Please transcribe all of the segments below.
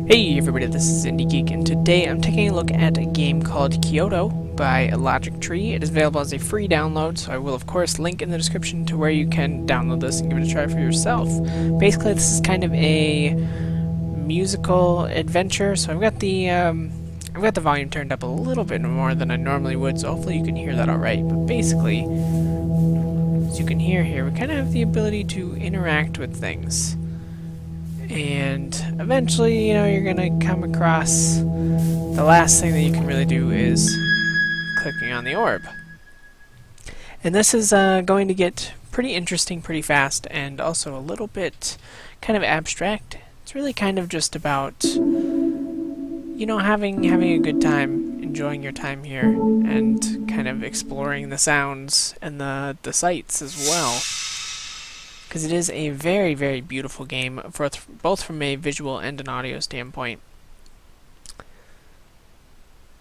Hey everybody, this is IndieGeek, and today I'm taking a look at a game called Kyoto by Illogic Tree. It is available as a free download, so I will of course link in the description to where you can download this and give it a try for yourself. Basically, this is kind of a musical adventure, so I've got the volume turned up a little bit more than I normally would, so hopefully you can hear that alright. But basically, as you can hear here, we kind of have the ability to interact with things. And eventually, you're gonna come across the last thing that you can really do is clicking on the orb. And this is going to get pretty interesting pretty fast, and also a little bit kind of abstract. It's really kind of just about, having a good time, enjoying your time here, and kind of exploring the sounds and the sights as well. Because it is a very, very beautiful game, both from a visual and an audio standpoint.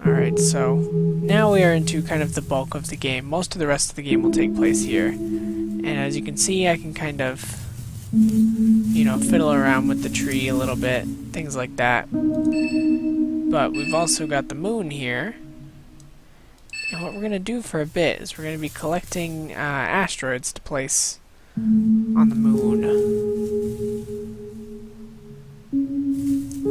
Alright, so now we are into kind of the bulk of the game. Most of the rest of the game will take place here. And as you can see, I can kind of, fiddle around with the tree a little bit, things like that. But we've also got the moon here. And what we're going to do for a bit is we're going to be collecting asteroids to place on the moon.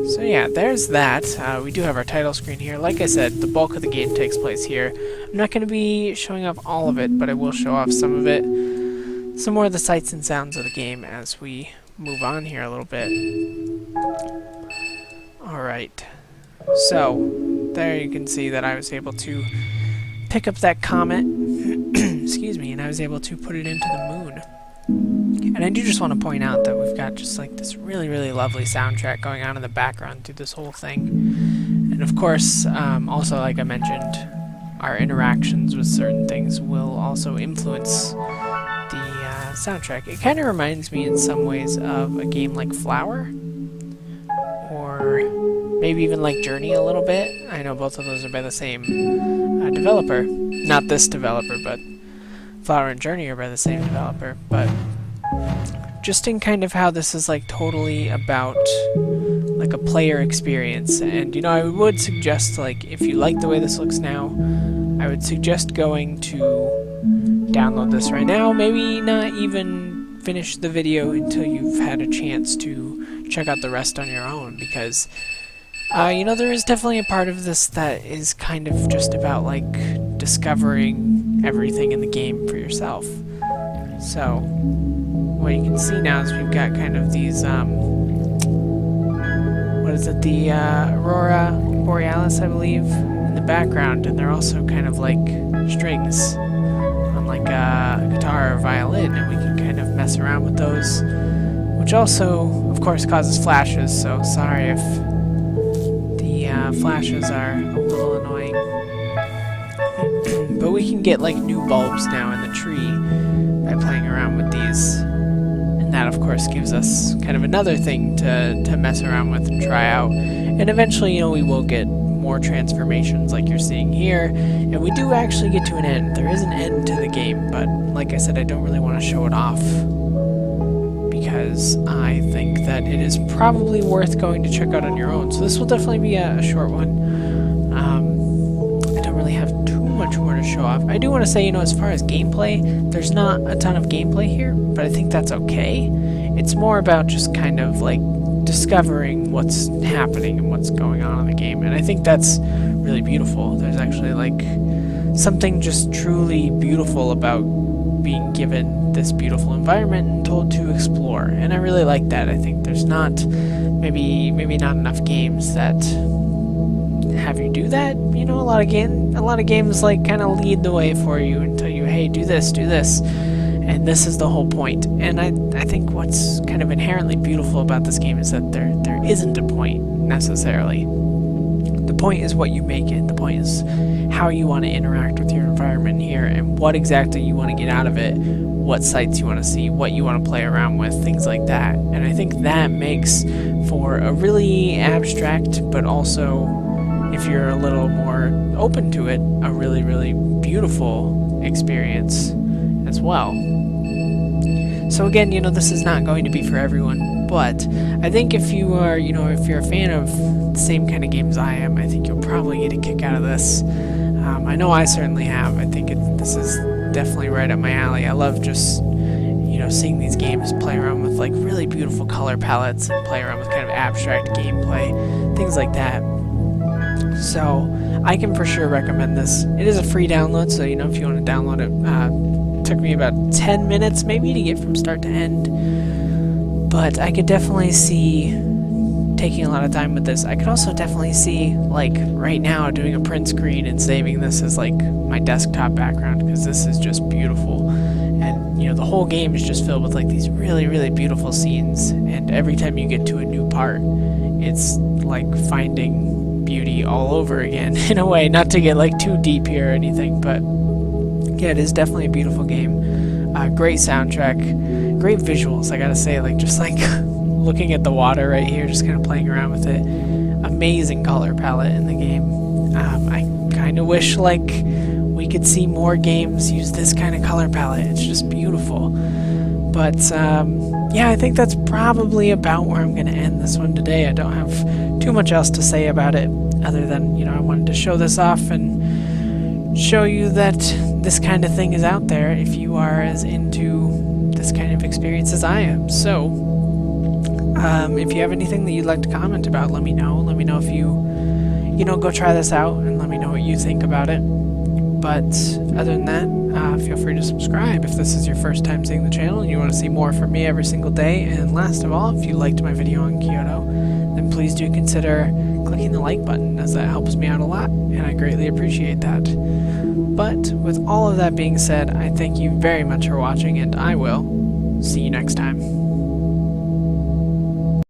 So yeah, there's that. We do have our title screen here. Like I said, the bulk of the game takes place here. I'm not going to be showing off all of it, but I will show off some of it. Some more of the sights and sounds of the game as we move on here a little bit. Alright. So, there you can see that I was able to pick up that comet, excuse me, and I was able to put it into the moon. And I do just want to point out that we've got just like this really, really lovely soundtrack going on in the background through this whole thing. And of course, also like I mentioned, our interactions with certain things will also influence the soundtrack. It kind of reminds me in some ways of a game like Flower, or maybe even like Journey a little bit. I know both of those are by the same developer. Not this developer, but Flower and Journey are by the same developer. But just in kind of how this is like totally about like a player experience. And I would suggest, like, if you like the way this looks now, I would suggest going to download this right now. Maybe not even finish the video until you've had a chance to check out the rest on your own, because there is definitely a part of this that is kind of just about like discovering everything in the game for yourself. So what you can see now is we've got kind of these the Aurora Borealis, I believe, in the background, and they're also kind of like strings on like a guitar or violin, and we can kind of mess around with those, which also of course causes flashes, so sorry if the flashes are a little annoying. But we can get like new bulbs now in the tree by playing around with these, and that of course gives us kind of another thing to mess around with and try out. And eventually, we will get more transformations like you're seeing here, and we do actually get to an end. There is an end to the game, but like I said, I don't really want to show it off, because I think that it is probably worth going to check out on your own. So this will definitely be a short one. I don't really have too much more to show off. I do want to say, as far as gameplay, there's not a ton of gameplay here, but I think that's okay. It's more about just kind of like discovering what's happening and what's going on in the game, and I think that's really beautiful. There's actually like something just truly beautiful about being given this beautiful environment and told to explore, and I really like that. I think there's not maybe not enough games that have you do that. A lot of games like kind of lead the way for you and tell you, hey, do this, and this is the whole point. And I think what's kind of inherently beautiful about this game is that there isn't a point necessarily. The point is what you make it. The point is how you want to interact with your environment here, and what exactly you want to get out of it, what sights you want to see, what you want to play around with, things like that. And I think that makes for a really abstract, but also, if you're a little more open to it, a really, really beautiful experience as well. So again, this is not going to be for everyone. But I think if you are, if you're a fan of the same kind of games I am, I think you'll probably get a kick out of this. I know I certainly have. I think this is definitely right up my alley. I love just, seeing these games play around with like really beautiful color palettes and play around with kind of abstract gameplay, things like that. So I can for sure recommend this. It is a free download, so if you want to download it, took me about 10 minutes maybe to get from start to end. But I could definitely see taking a lot of time with this. I could also definitely see, like, right now doing a print screen and saving this as like my desktop background, because this is just beautiful. And the whole game is just filled with like these really, really beautiful scenes, and every time you get to a new part, it's like finding beauty all over again in a way. Not to get like too deep here or anything, but yeah, it is definitely a beautiful game. Great soundtrack, great visuals, I gotta say, like just like looking at the water right here, just kind of playing around with it. Amazing color palette in the game. I kind of wish like we could see more games use this kind of color palette. It's just beautiful. But yeah, I think that's probably about where I'm going to end this one today. I don't have too much else to say about it, other than, I wanted to show this off and show you that this kind of thing is out there if you are as into this kind of experience as I am. So, if you have anything that you'd like to comment about, let me know. Let me know if you, go try this out, and let me know what you think about it. But other than that, feel free to subscribe if this is your first time seeing the channel and you want to see more from me every single day. And last of all, if you liked my video on Kyoto, then please do consider clicking the like button, as that helps me out a lot, and I greatly appreciate that. But with all of that being said, I thank you very much for watching, and I will see you next time.